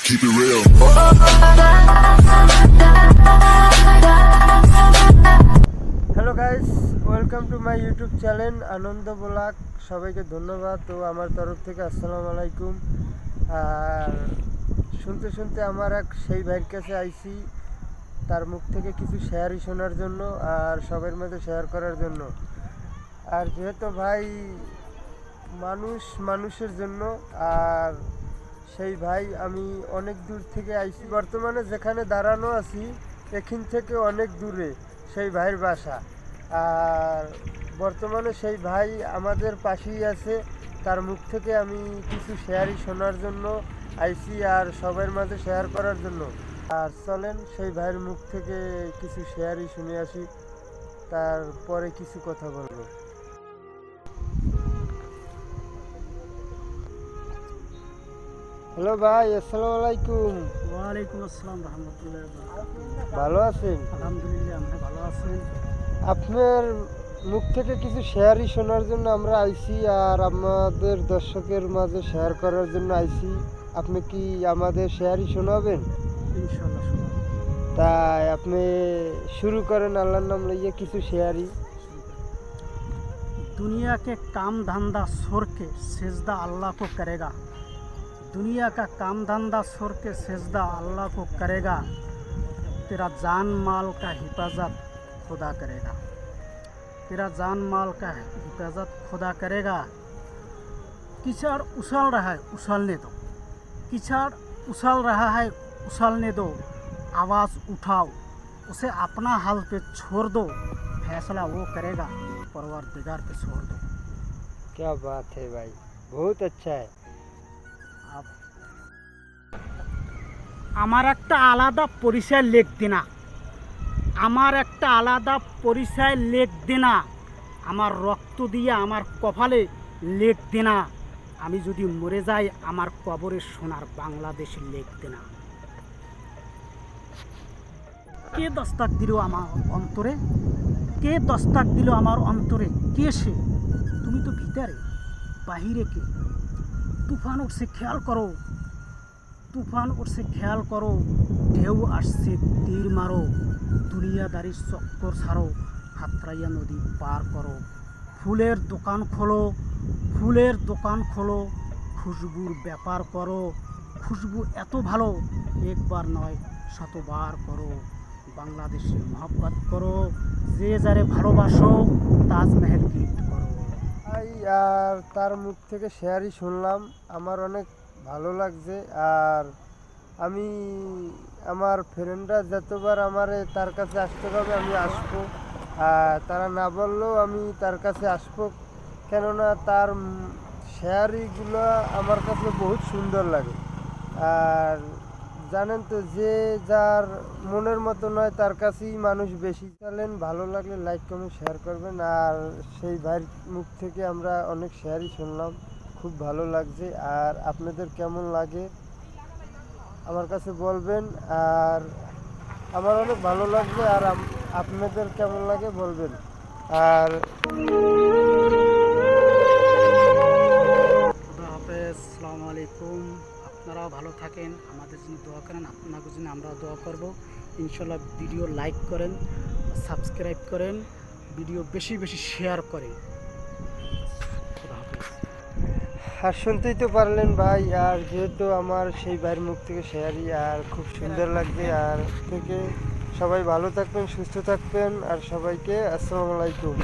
Keep it real. Hello guys, welcome to my YouTube channel Ananda blog. সবাইকে ধন্যবাদ। তো আমার তরফ থেকে আসসালামু আলাইকুম। আর শুনতে শুনতে আমার এক সেই ভাইয়ের কাছে আইছি, তার মুখ থেকে কিছু শেয়ারই শোনার জন্য আর সবার মধ্যে শেয়ার করার জন্য। আর যেহেতু ভাই মানুষের জন্য, আর সেই ভাই আমি অনেক দূর থেকে আইছি, বর্তমানে যেখানে দাঁড়ানো আছি এখান থেকে অনেক দূরে সেই ভাইয়ের বাসা। আর বর্তমানে সেই ভাই আমাদের পাশেই আছে, তার মুখ থেকে আমি কিছু শেয়ারই শোনার জন্য আইছি আর সবার মাঝে শেয়ার করার জন্য। আর চলেন সেই ভাইয়ের মুখ থেকে কিছু শেয়ারই শুনে আসি, তারপরে কিছু কথা বলবো। হ্যালো ভাই, আসসালামু আলাইকুম। ওয়ালাইকুম আসসালাম রহমতুল্লাহ। ভালো আছেন? আলহামদুলিল্লাহ, আমরা ভালো আছেন। আপনার মুখ থেকে কিছু শেয়ারই শোনার জন্য আমরা আইছি আর আমাদের দর্শকের মাঝে শেয়ার করার জন্য আইছি। আপনি কি আমাদের শেয়ারই শোনাবেন? ইনশাল্লাহ শোনাব। তাই আপনি শুরু করেন আল্লাহর নাম লইয়া কিছু শেয়ারই। दुनिया के काम धंधा छोड़ के सजदा अल्लाह को करेगा। दुनिया का काम धंधा छोड़ के सजदा अल्लाह को करेगा। तेरा जान माल का हिफाजत खुदा करेगा। तेरा जान माल का हिफाजत खुदा करेगा। कीचड़ उछल रहा है, उछलने दो। कीचड़ उछल रहा है, उछलने दो। आवाज़ उठाओ, उसे अपना हाल पे छोड़ दो। फैसला वो करेगा, परवरदिगार पे छोड़ दो। क्या बात है भाई, बहुत अच्छा है। आप আমার একটা আলাদা পরিচয় লিখতে না, আমার একটা আলাদা পরিচয় লিখতে না, আমার রক্ত দিয়ে আমার কপালে লিখতে না। আমি যদি মরে যাই আমার কবরে সোনার বাংলাদেশ লিখতে না। কে দস্তাক দিল আমার অন্তরে? কে দস্তাক দিল আমার অন্তরে? কে সে? তুমি তো ভিতরে, বাহিরে কে? তুফান উঠছে খেয়াল করো, তুফান উঠছে খেয়াল করো। ঢেউ আসছে তীর মারো। দুনিয়াদারির চক্কর ছাড়ো, হাতরাইয়া নদী পার করো। ফুলের দোকান খোলো, ফুলের দোকান খোলো। খুশবুর ব্যাপার করো। খুশবু এত ভালো, একবার নয় শতবার করো। বাংলাদেশে মহব্বত করো, যে যারে ভালোবাসো তাজমহল গিফট করো। ভাই আর তার মুখ থেকে শেয়ারই শুনলাম, আমার অনেক ভালো লাগছে। আর আমি আমার ফ্রেন্ডরা যতবার আমারে তার কাছে আসতে হবে আমি আসবো, আর তারা না বললেও আমি তার কাছে আসবো, কেননা তার শেয়ারিগুলো আমার কাছে বহুত সুন্দর লাগে। আর জানেন তো, যে যার মনের মতো নয় তার কাছেই মানুষ বেশি। চলেন, ভালো লাগলে লাইক কমেন্ট শেয়ার করবেন। আর সেই ভাইয়ের মুখ থেকে আমরা অনেক শেয়ারই শুনলাম, খুব ভালো লাগছে। আর আপনাদের কেমন লাগে আমার কাছে বলবেন। আর আমার অনেক ভালো লাগছে, আর আপনাদের কেমন লাগে বলবেন। আর খুদা হাফেজ, আসসালামু আলাইকুম। আপনারাও ভালো থাকেন, আমাদের জন্য দোয়া করেন, আপনাদের জন্য আমরাও দোয়া করব। ইনশাল্লাহ ভিডিও লাইক করেন, সাবস্ক্রাইব করেন, ভিডিও বেশি বেশি শেয়ার করেন। খুদা হাফেজ। আর শুনতেই তো পারলেন ভাই, আর যেহেতু আমার সেই ভাইয়ের মুখ থেকে শেয়ারই, আর খুব সুন্দর লাগছে। আর থেকে সবাই ভালো থাকবেন, সুস্থ থাকবেন, আর সবাইকে আসসালামু আলাইকুম।